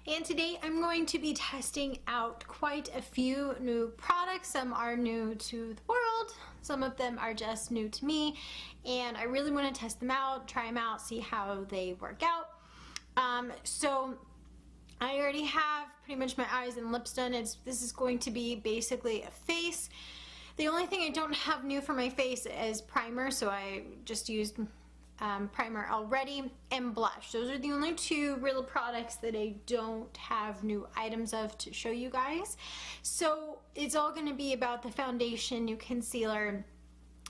And today I'm going to be testing out quite a few new products. Some are new to the world, some of them are just new to me, and I really want to test them out, try them out, see how they work out. So I already have pretty much my eyes and lips done. This is going to be basically a face. The only thing I don't have new for my face is primer, so I just used primer already, and blush. Those are the only two real products that I don't have new items of to show you guys. So it's all going to be about the foundation, new concealer,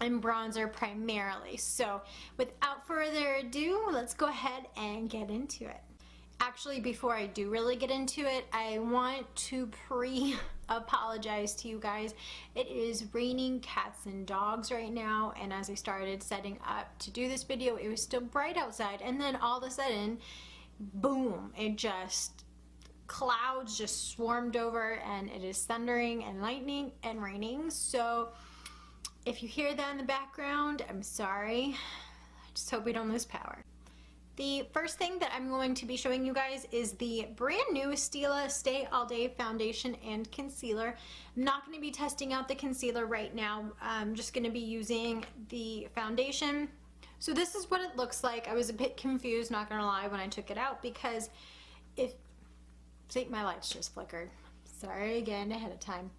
and bronzer primarily. So without further ado, let's go ahead and get into it. Actually, before I do really get into it, I want to apologize to you guys. It is raining cats and dogs right now, and as I started setting up to do this video, it was still bright outside, and then all of a sudden, boom, clouds just swarmed over, and it is thundering and lightning and raining. So if you hear that in the background, I'm sorry. I just hope we don't lose power. The first thing that I'm going to be showing you guys is the brand new Stila Stay All Day Foundation and Concealer. I'm not going to be testing out the concealer right now. I'm just going to be using the foundation. So this is what it looks like. I was a bit confused, not going to lie, when I took it out, because see, my lights just flickered. Sorry again ahead of time.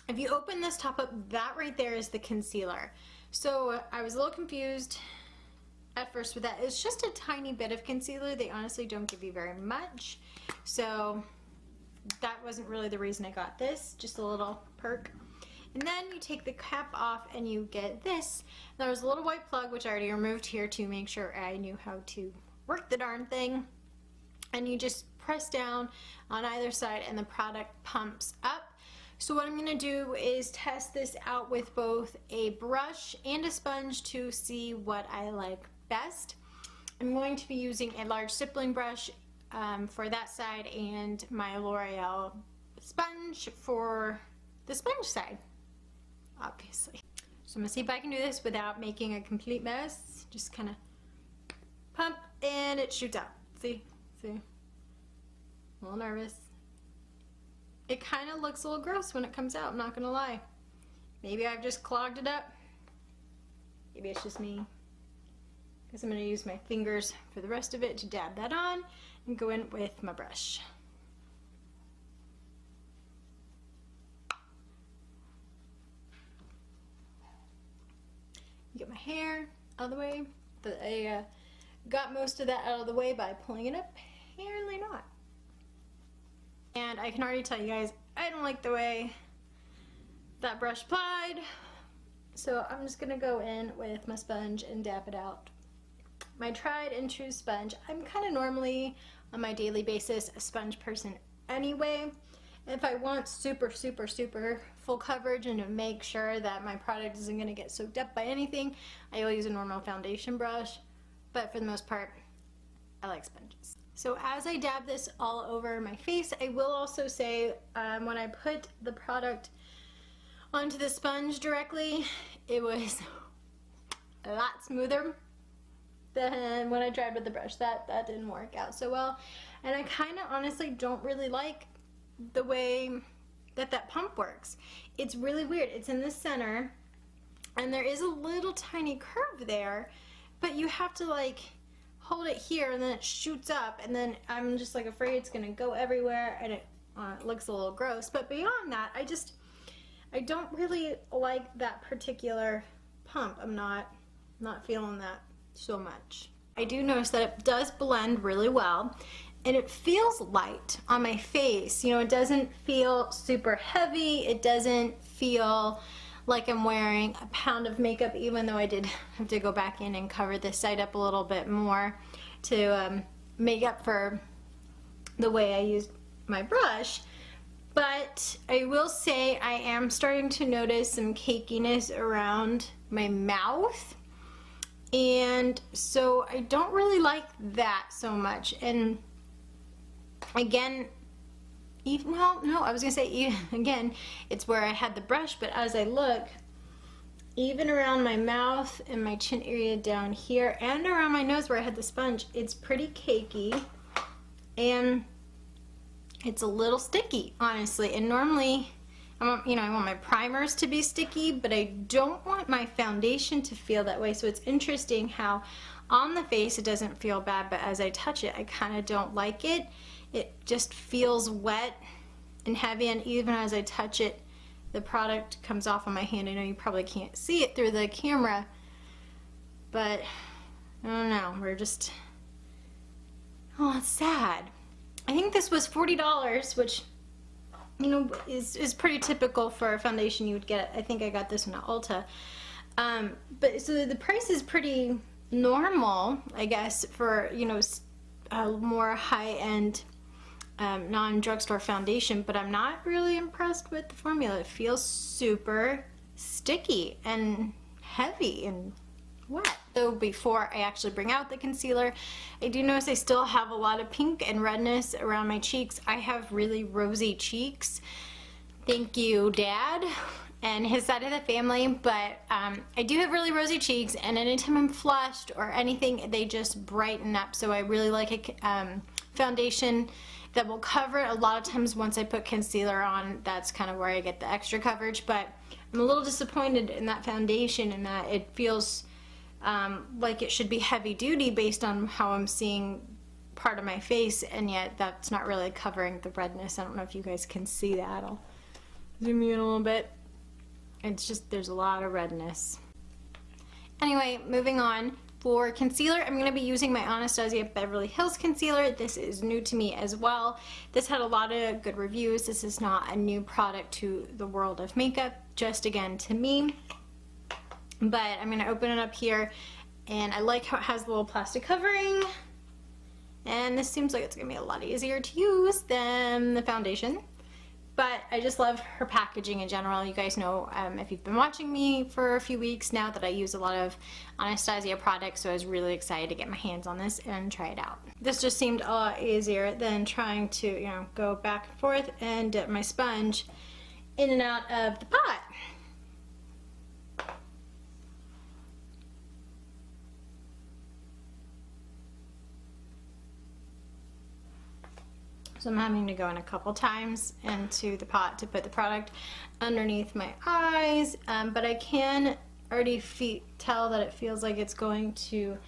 If you open this top up, that right there is the concealer. So I was a little confused at first with that. It's just a tiny bit of concealer. They honestly don't give you very much, so that wasn't really the reason I got this, just a little perk. And then you take the cap off and you get this. There was a little white plug, which I already removed here to make sure I knew how to work the darn thing, and you just press down on either side and the product pumps up. So what I'm going to do is test this out with both a brush and a sponge to see what I like best. I'm going to be using a large stippling brush for that side, and my L'Oreal sponge for the sponge side, obviously. So I'm going to see if I can do this without making a complete mess. Just kind of pump and it shoots out. See? A little nervous. It kind of looks a little gross when it comes out, I'm not going to lie. Maybe I've just clogged it up. Maybe it's just me. Because I'm going to use my fingers for the rest of it to dab that on and go in with my brush. Get my hair out of the way. But I got most of that out of the way by pulling it up. Apparently not. And I can already tell you guys, I don't like the way that brush applied. So I'm just going to go in with my sponge and dab it out. My tried and true sponge. I'm kind of normally, on my daily basis, a sponge person anyway. If I want super full coverage and to make sure that my product isn't going to get soaked up by anything, I will use a normal foundation brush. But for the most part, I like sponges. So as I dab this all over my face, I will also say when I put the product onto the sponge directly, it was a lot smoother than when I tried with the brush. That didn't work out so well, and I kind of honestly don't really like the way that pump works. It's really weird. It's in the center and there is a little tiny curve there, but you have to like hold it here and then it shoots up, and then I'm just like afraid it's gonna go everywhere, and it looks a little gross. But beyond that, I don't really like that particular pump. I'm not feeling that so much. I do notice that it does blend really well, and it feels light on my face. You know, it doesn't feel super heavy. It doesn't feel like I'm wearing a pound of makeup, even though I did have to go back in and cover this side up a little bit more to make up for the way I used my brush. But I will say I am starting to notice some cakiness around my mouth, and so I don't really like that so much. And again, I was gonna say again, it's where I had the brush, but as I look, even around my mouth and my chin area down here and around my nose where I had the sponge, it's pretty cakey. and it's a little sticky, honestly. And normally, I want my primers to be sticky, but I don't want my foundation to feel that way. So it's interesting how on the face it doesn't feel bad, but as I touch it, I kind of don't like it. It just feels wet and heavy, and even as I touch it, the product comes off on my hand. I know you probably can't see it through the camera, but I don't know, oh, it's sad. I think this was $40, which, you know, is pretty typical for a foundation you would get. I think I got this one at Ulta. But so the price is pretty normal, I guess, for, you know, a more high-end non-drugstore foundation, but I'm not really impressed with the formula. It feels super sticky and heavy and wet. So before I actually bring out the concealer, I do notice I still have a lot of pink and redness around my cheeks. I have really rosy cheeks. Thank you, Dad and his side of the family, but I do have really rosy cheeks, and anytime I'm flushed or anything, they just brighten up. So I really like a foundation that will cover it. A lot of times once I put concealer on, that's kind of where I get the extra coverage, but I'm a little disappointed in that foundation in that it feels like it should be heavy duty based on how I'm seeing part of my face, and yet that's not really covering the redness. I don't know if you guys can see that. I'll zoom you in a little bit. It's just, there's a lot of redness. Anyway, moving on. For concealer, I'm going to be using my Anastasia Beverly Hills concealer. This is new to me as well. This had a lot of good reviews. This is not a new product to the world of makeup, just again to me. But I'm going to open it up here, and I like how it has the little plastic covering. And this seems like it's going to be a lot easier to use than the foundation. But I just love her packaging in general. You guys know, if you've been watching me for a few weeks now, that I use a lot of Anastasia products, so I was really excited to get my hands on this and try it out. This just seemed a lot easier than trying to, you know, go back and forth and dip my sponge in and out of the pot. So I'm having to go in a couple times into the pot to put the product underneath my eyes, but I can already tell that it feels like it's going to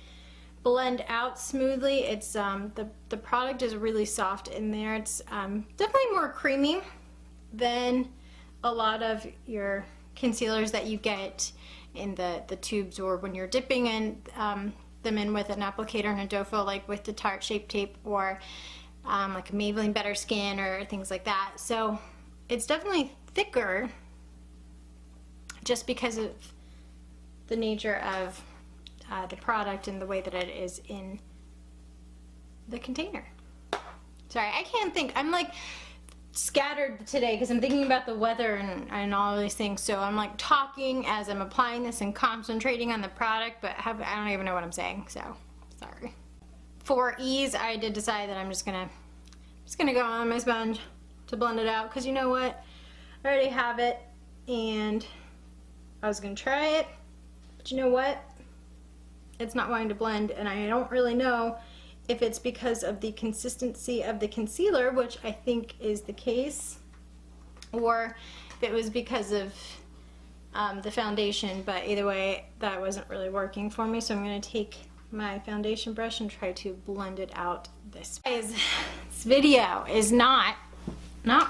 blend out smoothly. It's the product is really soft in there. It's definitely more creamy than a lot of your concealers that you get in the tubes, or when you're dipping in them in with an applicator and a dough foil, like with the Tarte Shape Tape, or like a Maybelline Better Skin or things like that. So it's definitely thicker just because of the nature of the product and the way that it is in the container. Sorry, I can't think. I'm like scattered today because I'm thinking about the weather and all these things. So I'm like talking as I'm applying this and concentrating on the product, but I don't even know what I'm saying, so sorry. For ease, I did decide that I'm just gonna go on my sponge to blend it out, because you know what, I already have it, and I was gonna try it, but you know what, it's not wanting to blend, and I don't really know if it's because of the consistency of the concealer, which I think is the case, or if it was because of the foundation. But either way, that wasn't really working for me, so I'm gonna take my foundation brush and try to blend it out this way. This video is not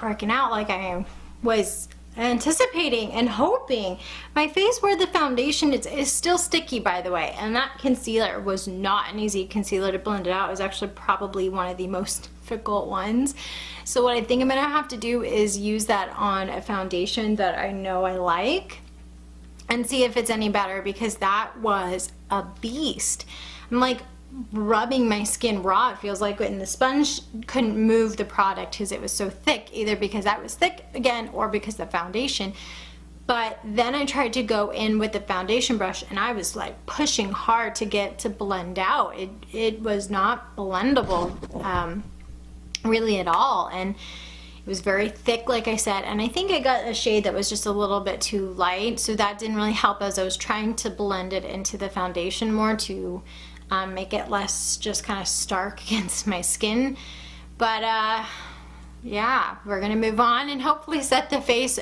working out like I was anticipating and hoping. My face where the foundation is still sticky, by the way, and that concealer was not an easy concealer to blend it out. It was actually probably one of the most difficult ones. So what I think I'm gonna have to do is use that on a foundation that I know I like and see if it's any better, because that was a beast. I'm like rubbing my skin raw, it feels like, and the sponge couldn't move the product because it was so thick, either because that was thick again or because the foundation. But then I tried to go in with the foundation brush, and I was like pushing hard to get to blend out. It was not blendable really at all, and it was very thick, like I said, and I think I got a shade that was just a little bit too light, so that didn't really help as I was trying to blend it into the foundation more to make it less just kind of stark against my skin. But yeah, we're gonna move on and hopefully set the face.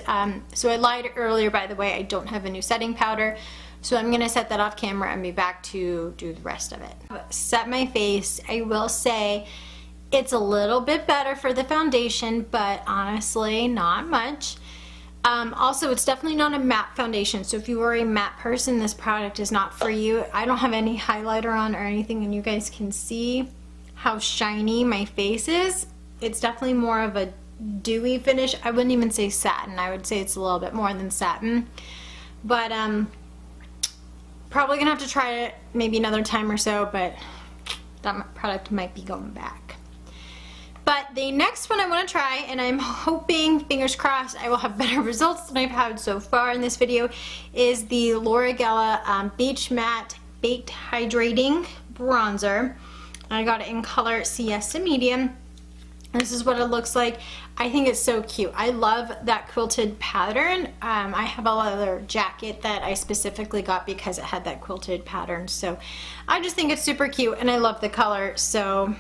So I lied earlier, by the way, I don't have a new setting powder. So I'm gonna set that off camera and be back to do the rest of it. Set my face. I will say it's a little bit better for the foundation, but honestly, not much. Also, it's definitely not a matte foundation. So if you are a matte person, this product is not for you. I don't have any highlighter on or anything, and you guys can see how shiny my face is. It's definitely more of a dewy finish. I wouldn't even say satin. I would say it's a little bit more than satin. But probably gonna have to try it maybe another time or so, but that product might be going back. But the next one I want to try, and I'm hoping, fingers crossed, I will have better results than I've had so far in this video, is the Laura Geller Beach Matte Baked Hydrating Bronzer. I got it in color CS to medium. This is what it looks like. I think it's so cute. I love that quilted pattern. I have a leather jacket that I specifically got because it had that quilted pattern. So I just think it's super cute, and I love the color. So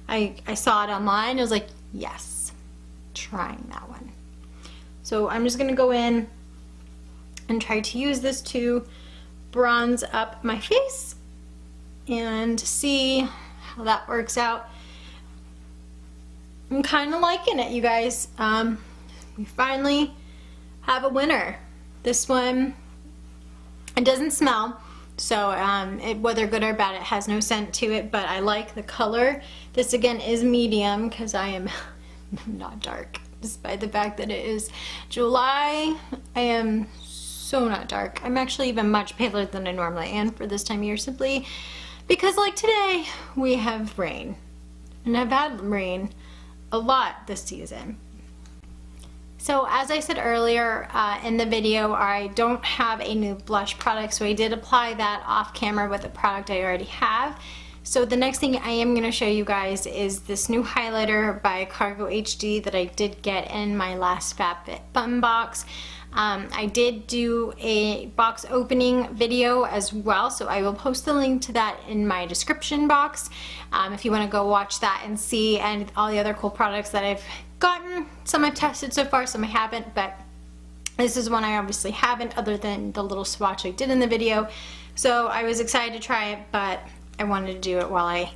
I saw it online. I was like, yes, trying that one. So I'm just gonna go in and try to use this to bronze up my face and see how that works out. I'm kind of liking it, you guys. We finally have a winner. This one, it doesn't smell, so whether good or bad, it has no scent to it, but I like the color. This again is medium because I am not dark, despite the fact that it is July. I am so not dark. I'm actually even much paler than I normally am for this time of year, simply because like today we have rain, and I've had rain a lot this season. So as I said earlier in the video, I don't have a new blush product, so I did apply that off camera with a product I already have. So the next thing I am going to show you guys is this new highlighter by Cargo HD that I did get in my last FabFitFun box. I did do a box opening video as well, so I will post the link to that in my description box if you want to go watch that and see, and all the other cool products that I've gotten. Some I've tested so far, some I haven't, but this is one I obviously haven't, other than the little swatch I did in the video. So I was excited to try it, but I wanted to do it while I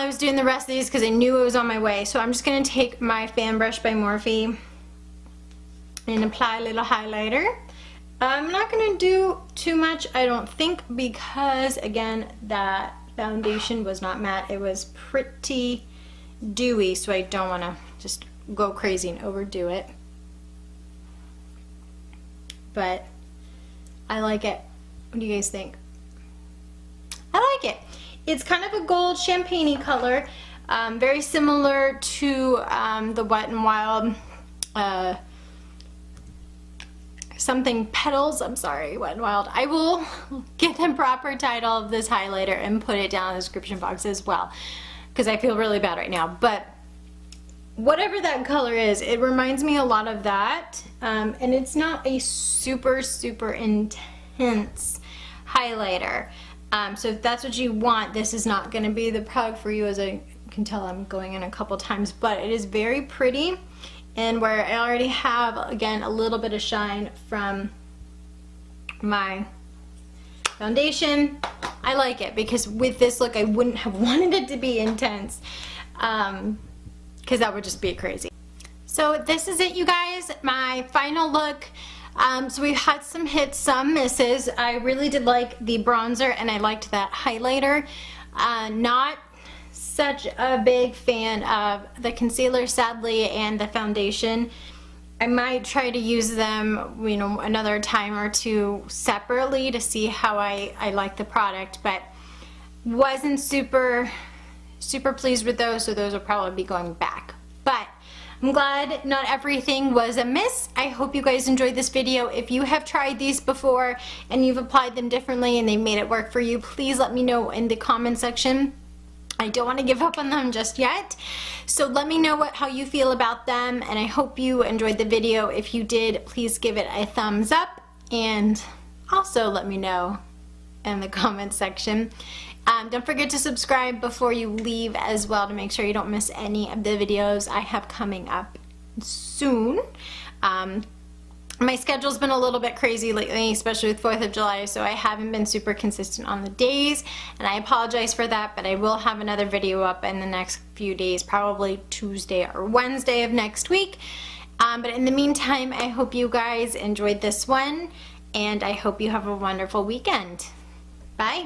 was doing the rest of these because I knew it was on my way. So I'm just going to take my fan brush by Morphe and apply a little highlighter. I'm not going to do too much, I don't think, because again, that foundation was not matte. It was pretty dewy, so I don't want to just go crazy and overdo it. But I like it. What do you guys think? I like it. It's kind of a gold champagne-y color, very similar to the Wet n Wild something petals. I'm sorry, Wet n Wild. I will get the proper title of this highlighter and put it down in the description box as well, because I feel really bad right now. But whatever that color is, it reminds me a lot of that, and it's not a super intense highlighter. So if that's what you want, this is not going to be the product for you. As I can tell, I'm going in a couple times, but it is very pretty. And where I already have, again, a little bit of shine from my foundation, I like it, because with this look I wouldn't have wanted it to be intense, because that would just be crazy. So this is it, you guys, my final look. So we've had some hits, some misses. I really did like the bronzer, and I liked that highlighter. Not such a big fan of the concealer, sadly, and the foundation. I might try to use them, you know, another time or two separately to see how I like the product, but wasn't super pleased with those, so those will probably be going back. But I'm glad not everything was a miss. I hope you guys enjoyed this video. If you have tried these before and you've applied them differently and they made it work for you, please let me know in the comment section. I don't want to give up on them just yet, so let me know how you feel about them, and I hope you enjoyed the video. If you did, please give it a thumbs up, and also let me know in the comment section Don't forget to subscribe before you leave as well to make sure you don't miss any of the videos I have coming up soon. My schedule's been a little bit crazy lately, especially with 4th of July, so I haven't been super consistent on the days, and I apologize for that, but I will have another video up in the next few days, probably Tuesday or Wednesday of next week. But in the meantime, I hope you guys enjoyed this one, and I hope you have a wonderful weekend. Bye!